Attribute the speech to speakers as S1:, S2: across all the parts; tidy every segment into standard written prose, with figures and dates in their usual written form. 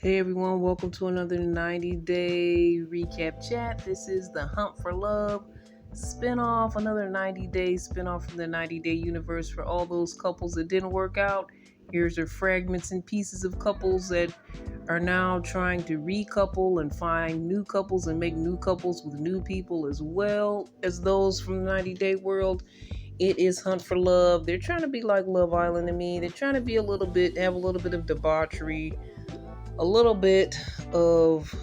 S1: Hey everyone, welcome to another 90-day recap chat. This is the Hunt for Love spinoff, another 90-day spinoff from the 90-day universe for all those couples that didn't work out. Here's the fragments and pieces of couples that are now trying to recouple and find new couples and make new couples with new people, as well as those from the 90-day world. It is Hunt for Love. They're trying to be like Love Island to me. They're trying to be have a little bit of debauchery, a little bit of,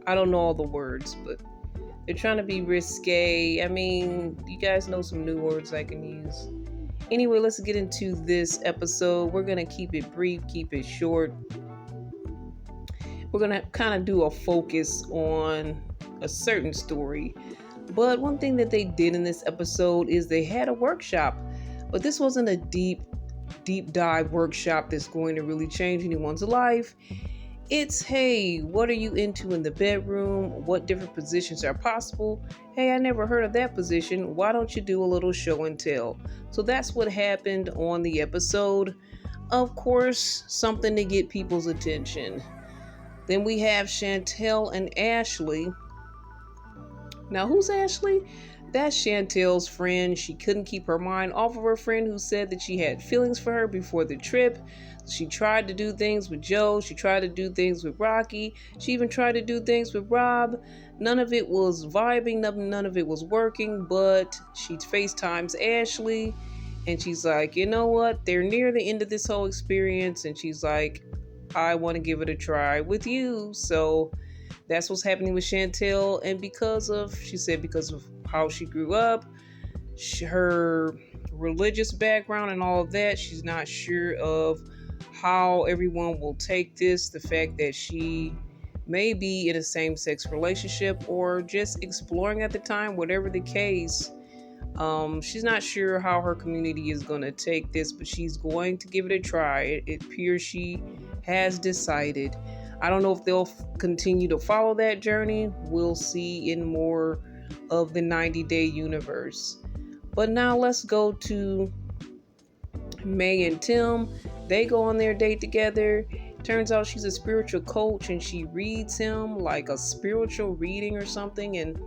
S1: I don't know all the words, but they're trying to be risque. I mean, you guys know some new words I can use. Anyway, let's get into this episode. We're going to keep it brief, keep it short. We're going to kind of do a focus on a certain story. But one thing that they did in this episode is they had a workshop. But this wasn't a deep dive workshop that's going to really change anyone's life. It's, hey, what are you into in the bedroom? What different positions are possible? Hey, I never heard of that position. Why don't you do a little show and tell? So that's what happened on the episode. Of course, something to get people's attention. Then we have Chantel and Ashley. Now, who's Ashley? That's Chantel's friend. She couldn't keep her mind off of her friend who said that she had feelings for her before the trip. She tried to do things with Joe. She tried to do things with Rocky. She even tried to do things with Rob. None of it was vibing. None of it was working. But she FaceTimes Ashley. And she's like, you know what? They're near the end of this whole experience. And she's like, I want to give it a try with you. So that's what's happening with Chantel. And because of how she grew up, her religious background and all of that, she's not sure of how everyone will take this. The fact that she may be in a same-sex relationship or just exploring at the time, whatever the case. She's not sure how her community is going to take this, but she's going to give it a try. It appears she has decided. I don't know if they'll continue to follow that journey. We'll see in more of the 90-day universe. But now let's go to May and Tim. They go on their date together. Turns out she's a spiritual coach and she reads him like a spiritual reading or something. And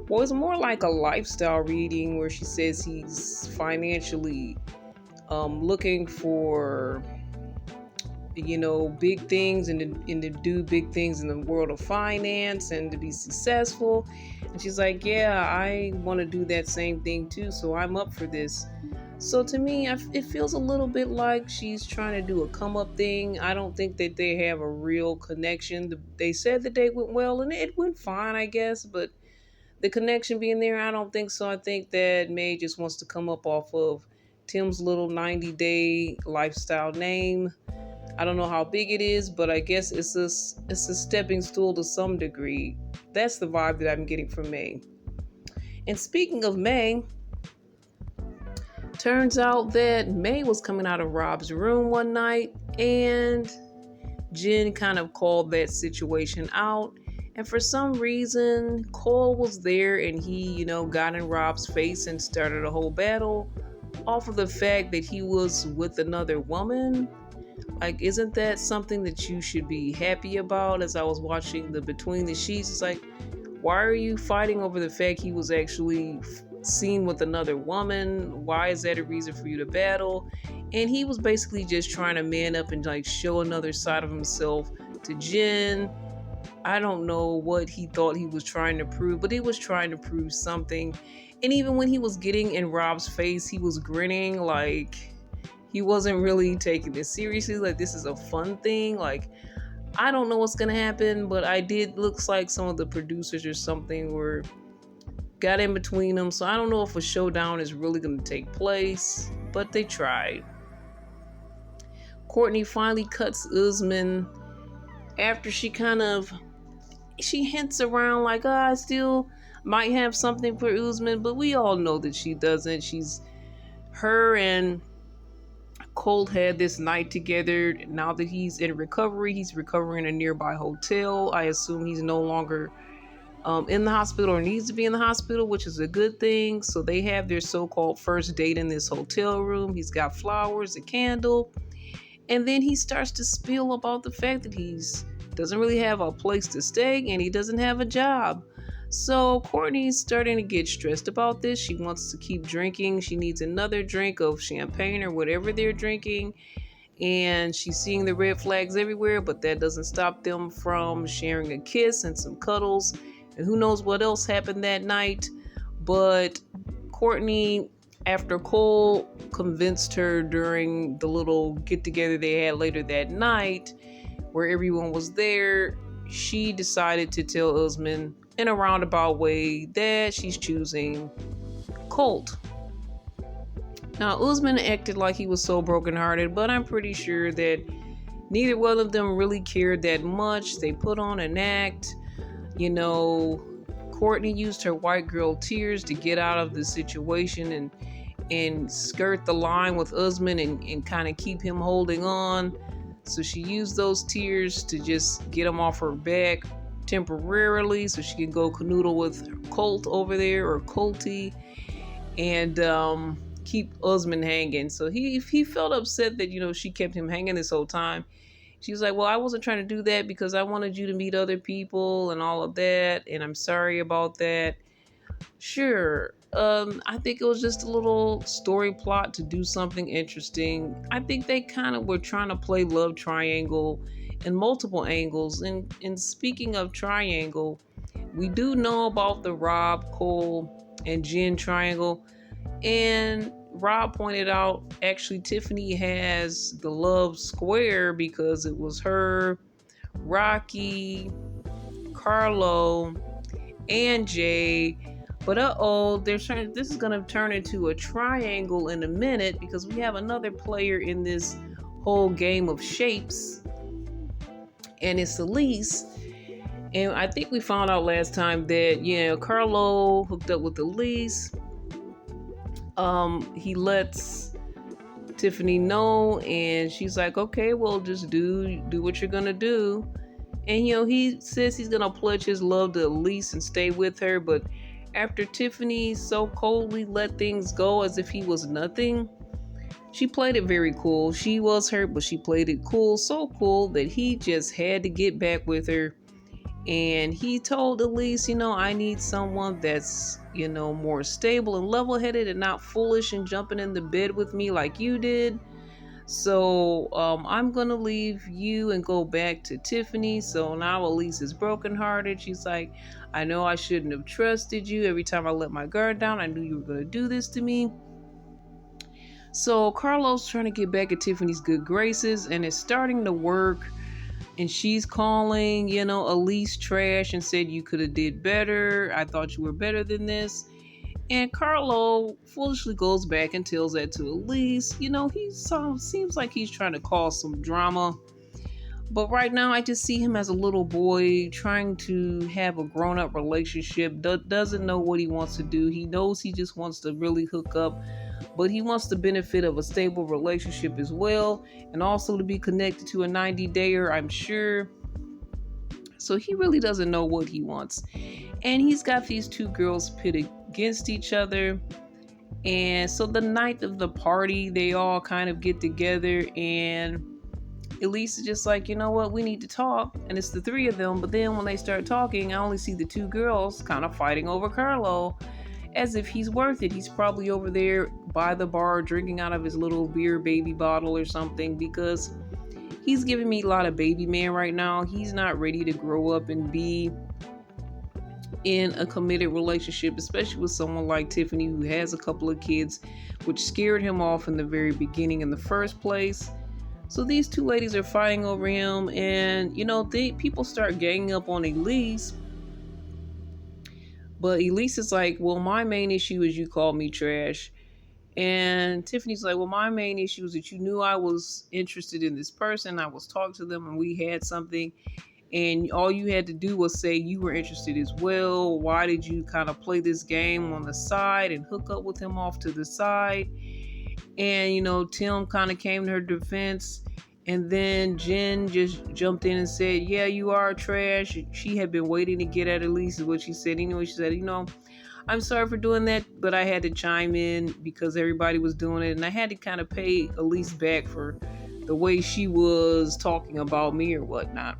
S1: well, it's more like a lifestyle reading where she says he's financially looking for, big things and to do big things in the world of finance and to be successful. And she's like, yeah, I want to do that same thing too, so I'm up for this. So to me, it feels a little bit like she's trying to do a come up thing. I don't think that they have a real connection. They said the date went well and it went fine, I guess, but the connection being there, I don't think so. I think that May just wants to come up off of Tim's little 90-day lifestyle name. I don't know how big it is, but I guess it's a stepping stool to some degree. That's the vibe that I'm getting from May. And speaking of May, turns out that May was coming out of Rob's room one night and Jen kind of called that situation out. And for some reason, Cole was there and he, got in Rob's face and started a whole battle off of the fact that he was with another woman. Like, isn't that something that you should be happy about? As I was watching the Between the Sheets, it's like, why are you fighting over the fact he was actually seen with another woman? Why is that a reason for you to battle? And he was basically just trying to man up and like show another side of himself to Jen. I don't know what he thought he was trying to prove, but he was trying to prove something. And even when he was getting in Rob's face, he was grinning like he wasn't really taking this seriously. Like, this is a fun thing. Like, I don't know what's going to happen, but looks like some of the producers or something got in between them. So I don't know if a showdown is really going to take place, but they tried. Courtney finally cuts Usman after she hints around like, I still might have something for Usman, but we all know that she doesn't. Her and Colt had this night together. Now that he's in recovery, he's recovering in a nearby hotel. I assume he's no longer in the hospital or needs to be in the hospital, which is a good thing. So they have their so-called first date in this hotel room. He's got flowers, a candle. And then he starts to spill about the fact that he's doesn't really have a place to stay and he doesn't have a job. So Courtney's starting to get stressed about this. She wants to keep drinking. She needs another drink of champagne or whatever they're drinking. And she's seeing the red flags everywhere, but that doesn't stop them from sharing a kiss and some cuddles. And who knows what else happened that night. But Courtney, after Cole convinced her during the little get together they had later that night, where everyone was there, she decided to tell Usman in a roundabout way that she's choosing Colt. Now, Usman acted like he was so brokenhearted, but I'm pretty sure that neither one of them really cared that much. They put on an act. You know, Courtney used her white girl tears to get out of the situation and skirt the line with Usman and kind of keep him holding on. So she used those tears to just get him off her back temporarily so she can go canoodle with Colt over there, or Colty, and keep Usman hanging. So he felt upset that, she kept him hanging this whole time. She was like, well, I wasn't trying to do that because I wanted you to meet other people and all of that, and I'm sorry about that. Sure. I think it was just a little story plot to do something interesting. I think they kind of were trying to play love triangle in multiple angles. And speaking of triangle, we do know about the Rob, Cole, and Jen triangle. And Rob pointed out, actually, Tiffany has the love square because it was her, Rocky, Carlo, and Jay. But this is going to turn into a triangle in a minute because we have another player in this whole game of shapes, and it's Elise. And I think we found out last time that, Carlo hooked up with Elise. He lets Tiffany know, and she's like, okay, well, just do what you're gonna do. And he says he's gonna pledge his love to Elise and stay with her, but after Tiffany so coldly let things go as if he was nothing, she played it very cool. She was hurt, but she played it cool, so cool that he just had to get back with her. And he told Elise, I need someone that's, more stable and level-headed and not foolish and jumping in the bed with me like you did. So I'm going to leave you and go back to Tiffany. So now Elise is brokenhearted. She's like, I know I shouldn't have trusted you. Every time I let my guard down, I knew you were going to do this to me. So Carlos trying to get back at Tiffany's good graces, and it's starting to work. And she's calling, Elise trash and said, you could have did better. I thought you were better than this. And Carlo foolishly goes back and tells that to Elise. He seems like he's trying to cause some drama. But right now, I just see him as a little boy trying to have a grown-up relationship. Doesn't know what he wants to do. He knows he just wants to really hook up. But he wants the benefit of a stable relationship as well. And also to be connected to a 90-dayer, I'm sure. So he really doesn't know what he wants. And he's got these two girls pitted against each other. And so the night of the party, they all kind of get together, and Elise is just like, you know what, we need to talk. And it's the three of them. But then when they start talking, I only see the two girls kind of fighting over Carlo as if he's worth it. He's probably over there by the bar drinking out of his little beer baby bottle or something, because he's giving me a lot of baby man right now. He's not ready to grow up and be in a committed relationship, especially with someone like Tiffany, who has a couple of kids, which scared him off in the very beginning in the first place. So these two ladies are fighting over him, and people start ganging up on Elise. But Elise is like, well, my main issue is you called me trash. And Tiffany's like, well, my main issue is that you knew I was interested in this person. I was talking to them and we had something. And all you had to do was say you were interested as well. Why did you kind of play this game on the side and hook up with him off to the side? And, Tim kind of came to her defense. And then Jen just jumped in and said, yeah, you are trash. She had been waiting to get at Elise, is what she said. Anyway, she said, I'm sorry for doing that, but I had to chime in because everybody was doing it. And I had to kind of pay Elise back for the way she was talking about me or whatnot.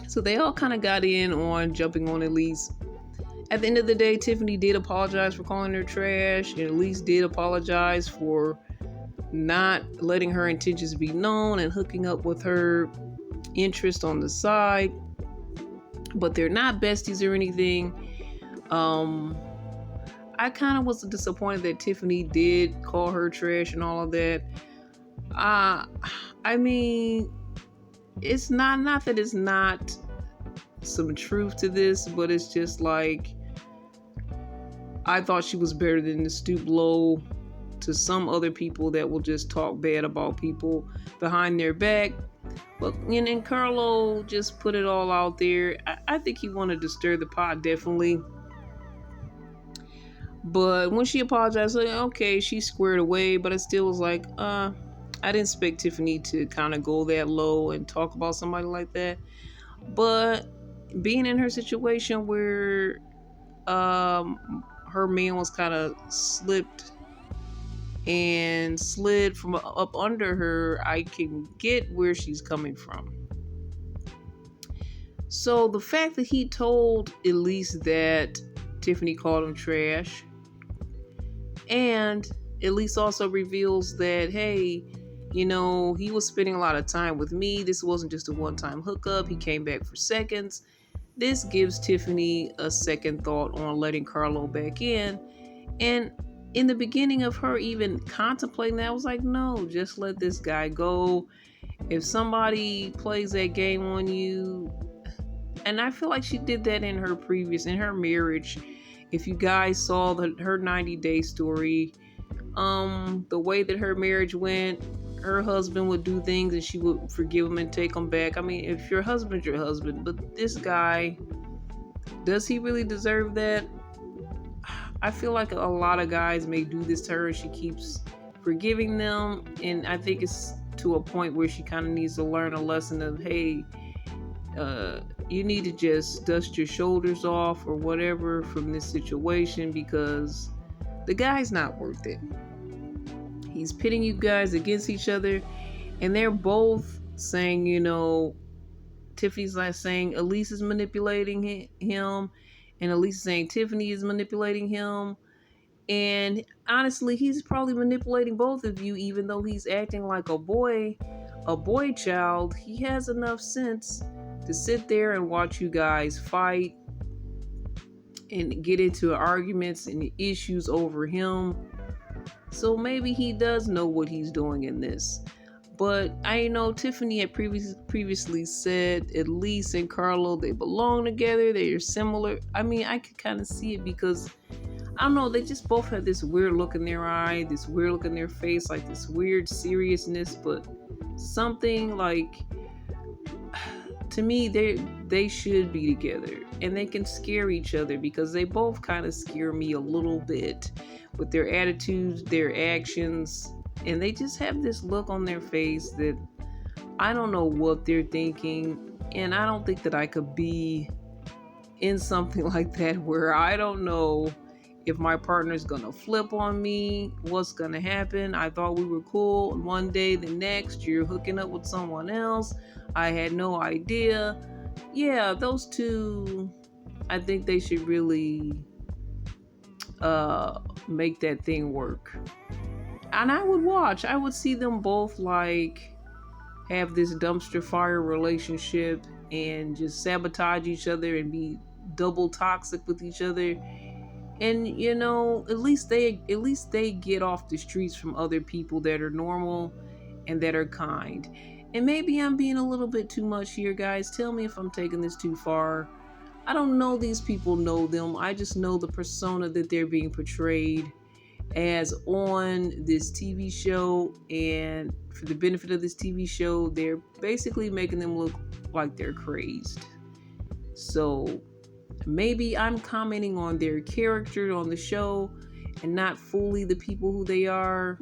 S1: So they all kind of got in on jumping on Elise. At the end of the day, Tiffany did apologize for calling her trash, and Elise did apologize for not letting her intentions be known and hooking up with her interest on the side. But they're not besties or anything. I kind of was disappointed that Tiffany did call her trash and all of that. I mean, it's not that it's not some truth to this, but it's just like, I thought she was better than to stoop low to some other people that will just talk bad about people behind their back. But and Carlo just put it all out there. I think he wanted to stir the pot, definitely. But when she apologized, like, okay, she squared away. But it still was like, I didn't expect Tiffany to kind of go that low and talk about somebody like that. But being in her situation where her man was kind of slipped and slid from up under her, I can get where she's coming from. So the fact that he told Elise that Tiffany called him trash, and Elise also reveals that, hey, he was spending a lot of time with me. This wasn't just a one-time hookup. He came back for seconds. This gives Tiffany a second thought on letting Carlo back in. And in the beginning of her even contemplating that, I was like, no, just let this guy go. If somebody plays that game on you, and I feel like she did that in her marriage. If you guys saw her 90-day story, the way that her marriage went, her husband would do things and she would forgive him and take them back. I mean, if your husband's your husband, but this guy, does he really deserve that? I feel like a lot of guys may do this to her and she keeps forgiving them, and I think it's to a point where she kind of needs to learn a lesson of, hey, you need to just dust your shoulders off or whatever from this situation, because the guy's not worth it. He's pitting you guys against each other, and they're both saying, Tiffany's like saying Elise is manipulating him, and Elise is saying Tiffany is manipulating him. And honestly, he's probably manipulating both of you, even though he's acting like a boy child. He has enough sense to sit there and watch you guys fight and get into arguments and issues over him. So maybe he does know what he's doing in this. But I know Tiffany had previously said Elise and Carlo, they belong together, they are similar. I mean, I could kind of see it because, I don't know, they just both have this weird look in their eye, this weird look in their face, like this weird seriousness, but something like, to me, they should be together, and they can scare each other because they both kind of scare me a little bit with their attitudes, their actions, and they just have this look on their face that I don't know what they're thinking, and I don't think that I could be in something like that where I don't know if my partner's gonna flip on me, what's gonna happen. I thought we were cool, and one day, the next, you're hooking up with someone else. I had no idea. Yeah, those two, I think they should really make that thing work. And I would see them both like have this dumpster fire relationship and just sabotage each other and be double toxic with each other. And at least they get off the streets from other people that are normal and that are kind. And maybe I'm being a little bit too much here, guys. Tell me if I'm taking this too far. I don't know these people, know them. I just know the persona that they're being portrayed as on this TV show. And for the benefit of this TV show, they're basically making them look like they're crazed. So maybe I'm commenting on their character on the show and not fully the people who they are.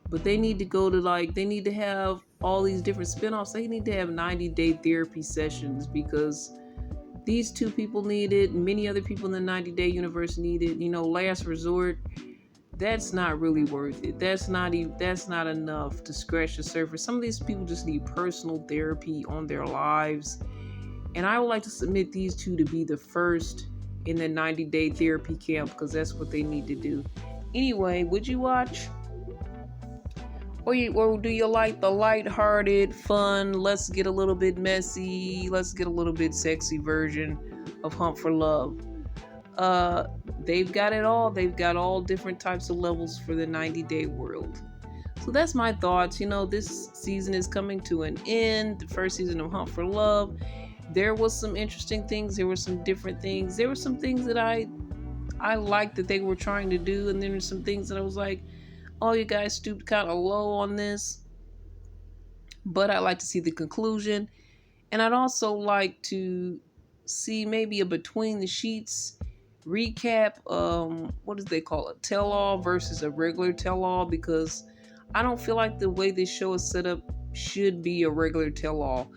S1: But they need to go to they need to have all these different spinoffs. They need to have 90-day therapy sessions because these two people need it. Many other people in the 90-day universe need it. Last resort. that's not really worth it. That's not enough to scratch the surface. Some of these people just need personal therapy on their lives. And I would like to submit these two to be the first in the 90-day therapy camp because that's what they need to do. Anyway, would you watch? Or do you like the lighthearted, fun, let's get a little bit messy, let's get a little bit sexy version of Hunt for Love? They've got it all. They've got all different types of levels for the 90-day world. So that's my thoughts. This season is coming to an end. The first season of Hunt for Love. There was some interesting things. There were some different things. There were some things that I liked that they were trying to do, and then there's some things that I was like, oh, you guys stooped kind of low on this. But I like to see the conclusion, and I'd also like to see maybe a between the sheets recap. What do they call it? Tell-all versus a regular tell-all, because I don't feel like the way this show is set up should be a regular tell-all.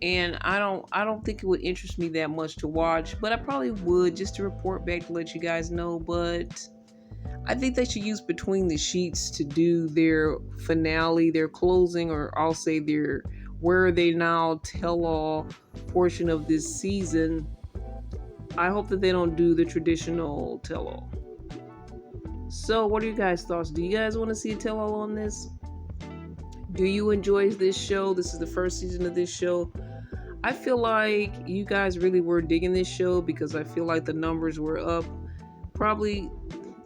S1: And I don't think it would interest me that much to watch, but I probably would just to report back to let you guys know. But I think they should use Between the Sheets to do their finale, their closing, or I'll say their Where Are They Now tell-all portion of this season. I hope that they don't do the traditional tell-all. So what are you guys' thoughts? Do you guys want to see a tell-all on this? Do you enjoy this show? This is the first season of this show. I feel like you guys really were digging this show because I feel like the numbers were up.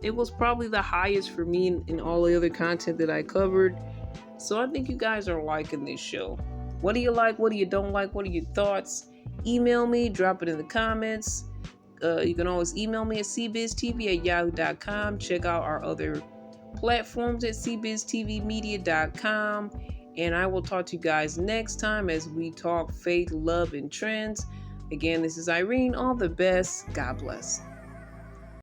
S1: It was probably the highest for me in all the other content that I covered. So I think you guys are liking this show. What do you like? What do you don't like? What are your thoughts? Email me, drop it in the comments. You can always email me at cbiztv@yahoo.com. Check out our other platforms at cbiztvmedia.com. And I will talk to you guys next time as we talk faith, love, and trends. Again, this is Irene. All the best. God bless.